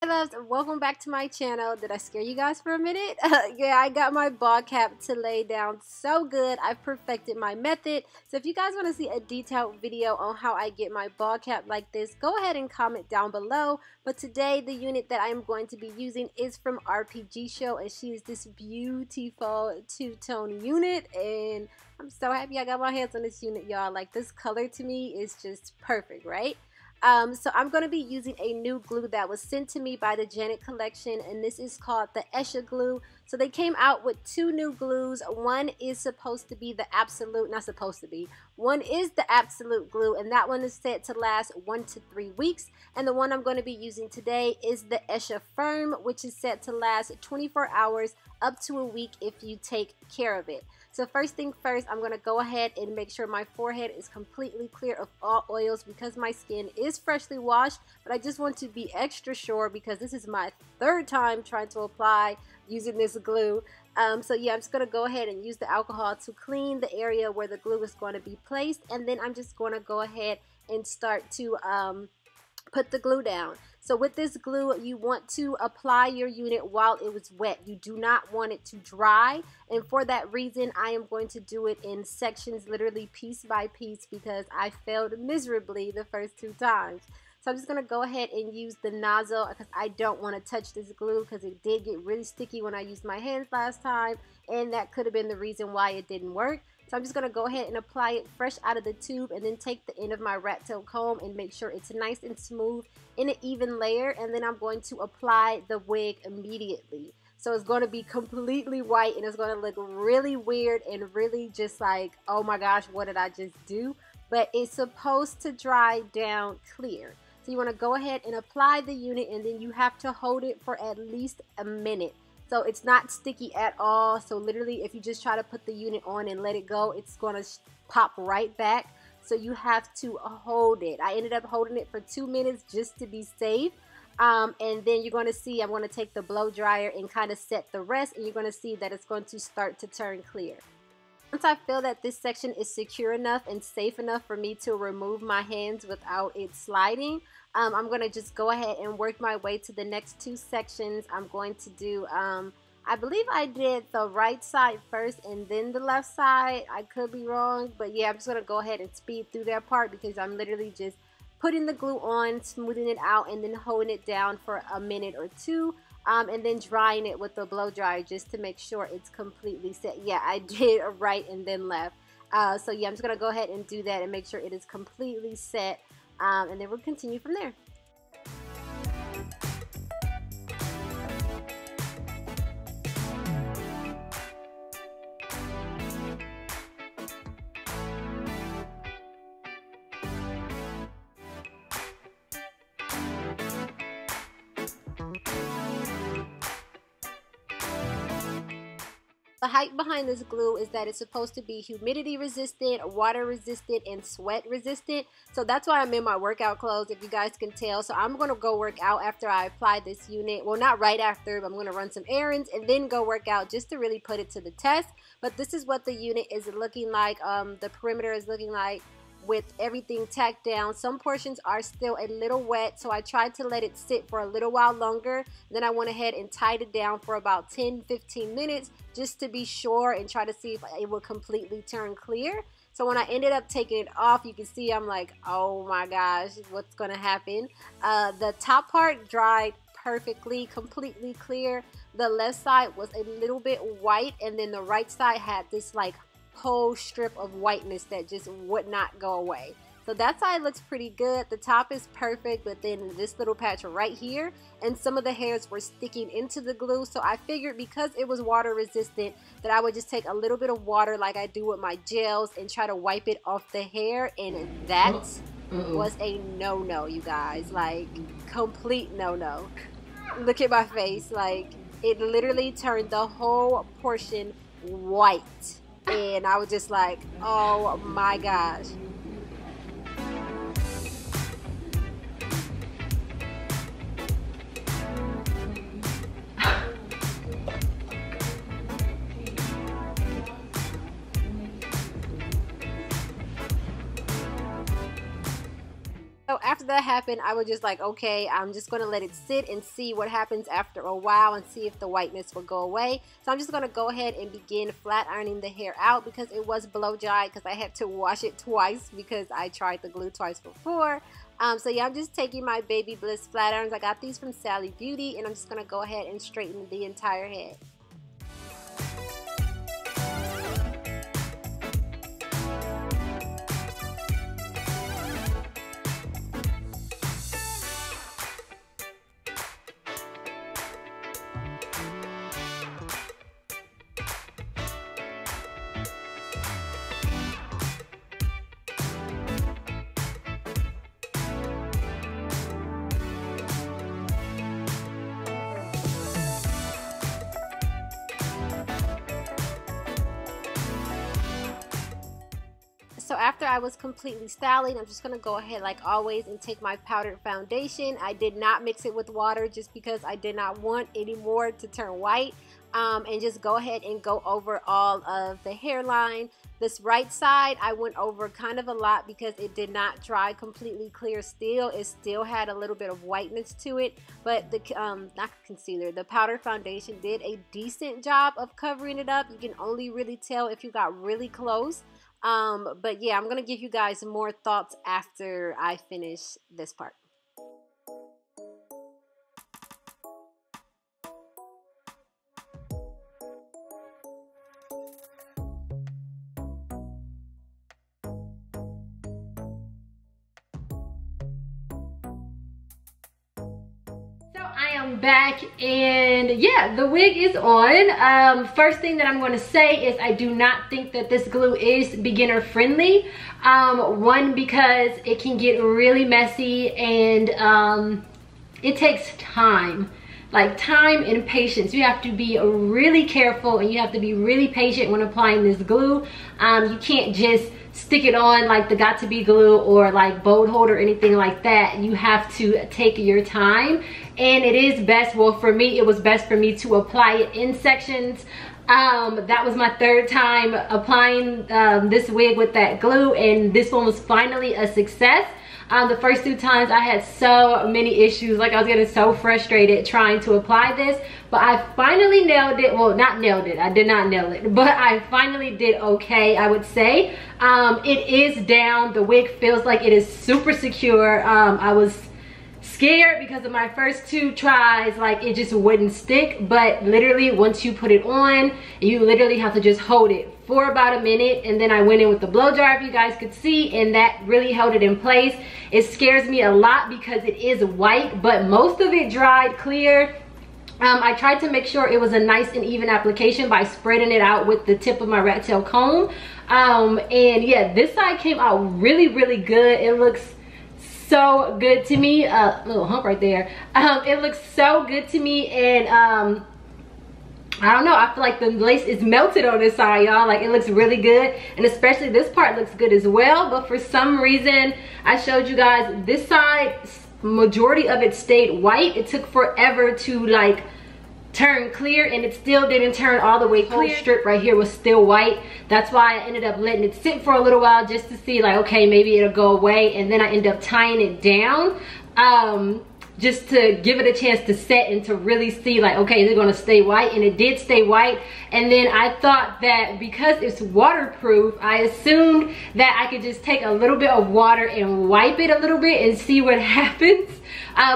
Hey loves, welcome back to my channel. Did I scare you guys for a minute? Yeah, I got my bald cap to lay down so good. I've perfected my method. So if you guys want to see a detailed video on how I get my bald cap like this, go ahead and comment down below. But today the unit that I'm going to be using is from RPGShow, and she is this beautiful two-tone unit, and I'm so happy I got my hands on this unit, y'all. Like, this color to me is just perfect, right? So I'm going to be using a new glue that was sent to me by the Janet collection, and this is called the Esha Glue. So they came out with two new glues. One is supposed to be the absolute, not supposed to be, one is the absolute glue, and that one is set to last 1 to 3 weeks. And the one I'm going to be using today is the Esha Firm, which is set to last 24 hours up to a week if you take care of it. So first thing first, I'm going to go ahead and make sure my forehead is completely clear of all oils because my skin is freshly washed, but I just want to be extra sure because this is my third time trying to apply using this glue. So yeah, I'm just going to go ahead and use the alcohol to clean the area where the glue is going to be placed, and then I'm just going to go ahead and start to put the glue down. So with this glue, you want to apply your unit while it was wet. You do not want it to dry, and for that reason, I am going to do it in sections, literally piece by piece, because I failed miserably the first 2 times. So I'm just going to go ahead and use the nozzle because I don't want to touch this glue because it did get really sticky when I used my hands last time, and that could have been the reason why it didn't work. So I'm just going to go ahead and apply it fresh out of the tube, and then take the end of my rat tail comb and make sure it's nice and smooth in an even layer, and then I'm going to apply the wig immediately. So it's going to be completely white, and it's going to look really weird and really just like, oh my gosh, what did I just do? But it's supposed to dry down clear. So you want to go ahead and apply the unit, and then you have to hold it for at least a minute. So it's not sticky at all. So literally, if you just try to put the unit on and let it go, it's going to pop right back. So you have to hold it. I ended up holding it for 2 minutes just to be safe. And then you're going to see, I'm going to take the blow dryer and kind of set the rest, and you're going to see that it's going to start to turn clear. Once I feel that this section is secure enough and safe enough for me to remove my hands without it sliding, I'm going to just go ahead and work my way to the next 2 sections. I'm going to do, I believe I did the right side first and then the left side. I could be wrong, but yeah, I'm just going to go ahead and speed through that part because I'm literally just putting the glue on, smoothing it out, and then holding it down for a minute or 2. And then drying it with the blow dryer just to make sure it's completely set. Yeah, I did a right and then left. So yeah, I'm just going to go ahead and do that and make sure it is completely set. And then we'll continue from there. The hype behind this glue is that it's supposed to be humidity resistant, water resistant, and sweat resistant. So that's why I'm in my workout clothes, if you guys can tell. So I'm going to go work out after I apply this unit. Well, not right after, but I'm going to run some errands and then go work out just to really put it to the test. But this is what the unit is looking like. The perimeter is looking like with everything tacked down. Some portions are still a little wet, so I tried to let it sit for a little while longer. Then I went ahead and tied it down for about 10-15 minutes just to be sure and try to see if it would completely turn clear. So when I ended up taking it off, you can see I'm like, oh my gosh, what's gonna happen? The top part dried perfectly, completely clear. The left side was a little bit white, and then the right side had this like whole strip of whiteness that just would not go away. So that side looks pretty good. The top is perfect, but then this little patch right here, and some of the hairs were sticking into the glue. So I figured because it was water resistant that I would just take a little bit of water like I do with my gels and try to wipe it off the hair, and that was a no-no, you guys. Like, complete no-no. Look at my face. Like, it literally turned the whole portion white. And I was just like, oh my gosh. So after after that happened, I was just like, okay, I'm just going to let it sit and see what happens after a while and see if the whiteness will go away. So I'm just going to go ahead and begin flat ironing the hair out because it was blow dried, because I had to wash it twice because I tried the glue twice before. So yeah, I'm just taking my Baby Bliss flat irons. I got these from Sally Beauty, and I'm just going to go ahead and straighten the entire head. So after I was completely styling, I'm just going to go ahead like always and take my powdered foundation. I did not mix it with water just because I did not want any more to turn white. And just go ahead and go over all of the hairline. This right side I went over kind of a lot because it did not dry completely clear still. It still had a little bit of whiteness to it, but the not concealer, the powder foundation did a decent job of covering it up. You can only really tell if you got really close. But yeah, I'm gonna give you guys more thoughts after I finish this part. I am back, and yeah, the wig is on. First thing that I'm going to say is I do not think that this glue is beginner friendly. One, because it can get really messy, and it takes time. Like time and patience. You have to be really careful, and you have to be really patient when applying this glue. You can't just stick it on like the Got To Be glue or like Bold Hold or anything like that. You have to take your time, and it is best, well for me, it was best for me to apply it in sections. That was my third time applying this wig with that glue, and this one was finally a success. The first two times I had so many issues, like I was getting so frustrated trying to apply this, but I finally nailed it. Well, not nailed it, I did not nail it, but I finally did okay, I would say. It is down, the wig feels like it is super secure. I was scared because of my first two tries, like it just wouldn't stick, but literally once you put it on, you literally have to just hold it for about a minute, and then I went in with the blow dryer, if you guys could see, and that really held it in place. It scares me a lot because it is white, but most of it dried clear. I tried to make sure it was a nice and even application by spreading it out with the tip of my rat tail comb. And yeah, this side came out really, really good. It looks so good to me. Little hump right there. It looks so good to me, and I don't know, I feel like the lace is melted on this side, y'all. Like, it looks really good, and especially this part looks good as well. But for some reason, I showed you guys this side, majority of it stayed white. It took forever to like turn clear, and it still didn't turn all the way clear. The whole strip right here was still white. That's why I ended up letting it sit for a little while just to see like, okay, maybe it'll go away, and then I ended up tying it down just to give it a chance to set and to really see like, okay, is it going to stay white? And it did stay white. And then I thought that because it's waterproof, I assumed that I could just take a little bit of water and wipe it a little bit and see what happens,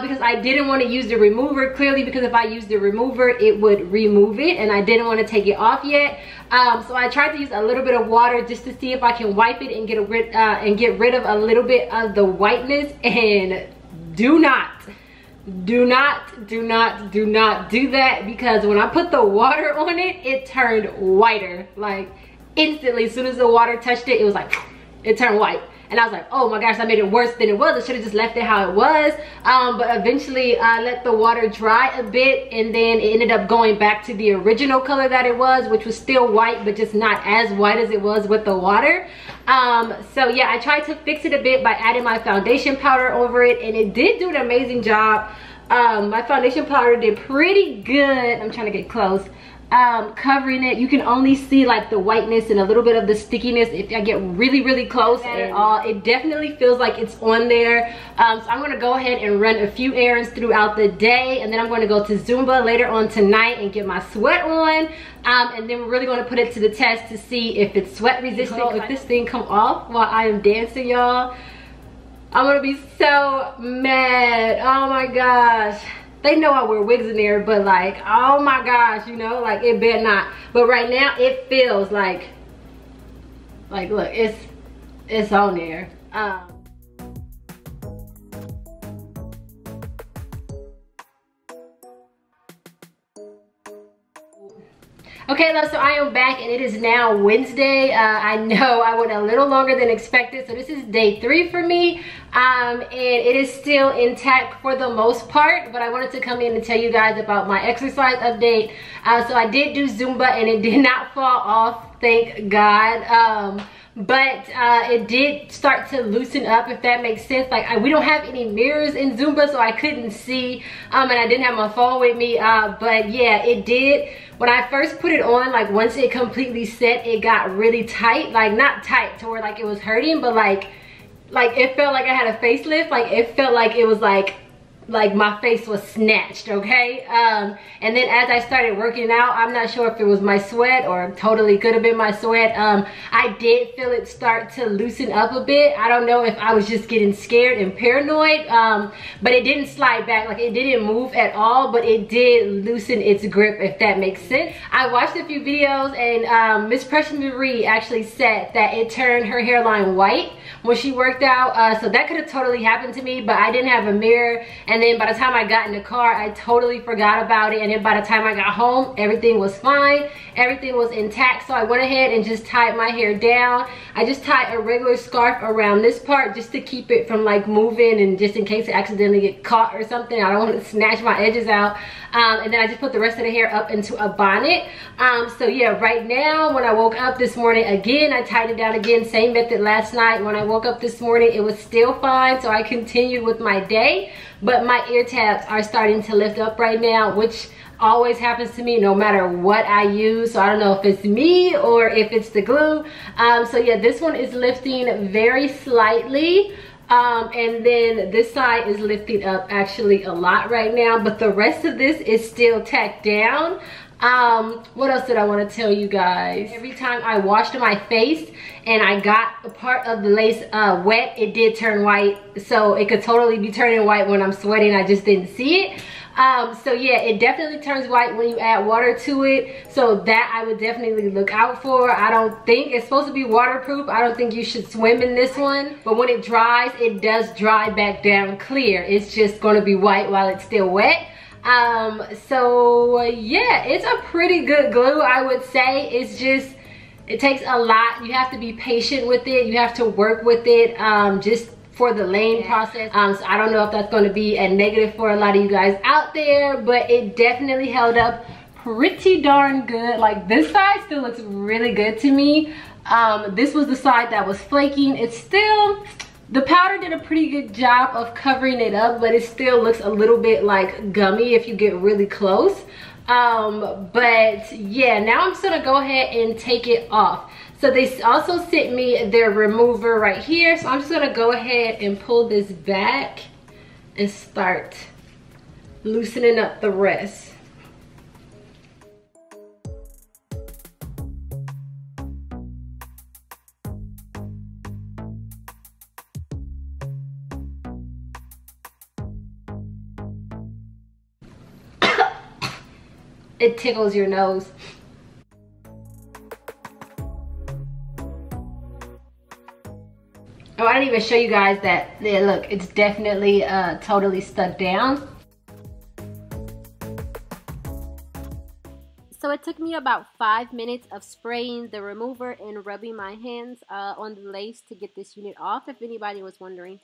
because I didn't want to use the remover, clearly, because if I used the remover it would remove it, and I didn't want to take it off yet. So I tried to use a little bit of water just to see if I can wipe it and get rid of a little bit of the whiteness, and do not do that, because when I put the water on it, it turned whiter. Like instantly, as soon as the water touched it, it was like, it turned white. And I was like, oh my gosh, I made it worse than it was. I should have just left it how it was. But eventually I let the water dry a bit, and then it ended up going back to the original color that it was, which was still white, but just not as white as it was with the water. So yeah, I tried to fix it a bit by adding my foundation powder over it, and it did do an amazing job. My foundation powder did pretty good. I'm trying to get close. covering it. You can only see like the whiteness and a little bit of the stickiness if I get really close, and it definitely feels like it's on there. So I'm going to go ahead and run a few errands throughout the day, and then I'm going to go to Zumba later on tonight and get my sweat on, and then we're really going to put it to the test to see if it's sweat resistant. If this thing come off while I am dancing, y'all, I'm gonna be so mad. Oh my gosh. They know I wear wigs in there, but like, oh my gosh, you know, like it better not. But right now it feels like look, it's on there. Okay, love, so I am back and it is now Wednesday. I know I went a little longer than expected, so this is day 3 for me. And it is still intact for the most part, but I wanted to come in and tell you guys about my exercise update. So I did do Zumba and it did not fall off, thank God. But it did start to loosen up, if that makes sense. Like, we don't have any mirrors in Zumba, so I couldn't see, and I didn't have my phone with me, but yeah, it did. When I first put it on, like once it completely set, it got really tight. Like, not tight to where like it was hurting, but like it felt like I had a facelift. Like, it felt like it was like my face was snatched, okay? And then as I started working out, I'm not sure if it was my sweat or totally could have been my sweat. I did feel it start to loosen up a bit. I don't know if I was just getting scared and paranoid, but it didn't slide back. Like, it didn't move at all, but it did loosen its grip, if that makes sense. I watched a few videos and Miss Precious Marie actually said that it turned her hairline white when she worked out. So that could have totally happened to me, but I didn't have a mirror. And then by the time I got in the car, I totally forgot about it. And then by the time I got home, everything was fine. Everything was intact. So I went ahead and just tied my hair down. I just tied a regular scarf around this part just to keep it from like moving, and just in case it accidentally get caught or something. I don't want to snatch my edges out. And then I just put the rest of the hair up into a bonnet. So yeah, right now when I woke up this morning, again, I tied it down again. Same method last night. When I woke up this morning, it was still fine. So I continued with my day. But my ear tabs are starting to lift up right now, which always happens to me no matter what I use. So I don't know if it's me or if it's the glue. So yeah, this one is lifting very slightly. And then this side is lifting up actually a lot right now, but the rest of this is still tacked down. What else did I want to tell you guys? Every time I washed my face and I got a part of the lace wet, it did turn white. So it could totally be turning white when I'm sweating. I just didn't see it. So yeah, it definitely turns white when you add water to it. So that I would definitely look out for. I don't think it's supposed to be waterproof. I don't think you should swim in this one. But when it dries, it does dry back down clear. It's just going to be white while it's still wet. So yeah, it's a pretty good glue, I would say. It's just, it takes a lot. You have to be patient with it. You have to work with it, just for the laying process. So I don't know if that's going to be a negative for a lot of you guys out there, but it definitely held up pretty darn good. Like, this side still looks really good to me. This was the side that was flaking. It's still, the powder did a pretty good job of covering it up, but it still looks a little bit like gummy if you get really close. But yeah, now I'm just gonna go ahead and take it off. So they also sent me their remover right here. So I'm just gonna go ahead and pull this back and start loosening up the rest. It tickles your nose. Oh, I didn't even show you guys that. Yeah, look, it's definitely totally stuck down. So it took me about 5 minutes of spraying the remover and rubbing my hands on the lace to get this unit off, if anybody was wondering.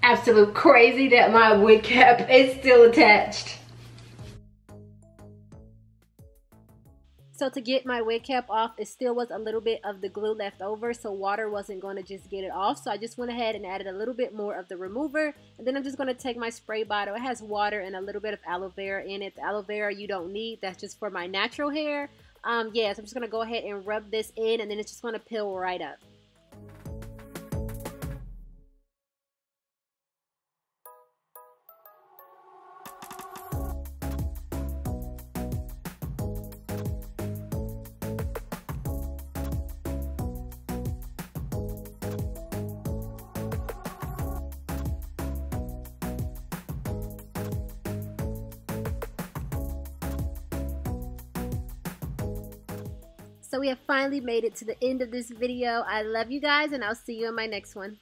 Absolute crazy that my wig cap is still attached. So to get my wig cap off, it still was a little bit of the glue left over, so water wasn't going to just get it off. So I just went ahead and added a little bit more of the remover, and then I'm just going to take my spray bottle. It has water and a little bit of aloe vera in it. The aloe vera you don't need, that's just for my natural hair. Yeah, so I'm just going to go ahead and rub this in, and then it's just going to peel right up. So we have finally made it to the end of this video. I love you guys, and I'll see you in my next one.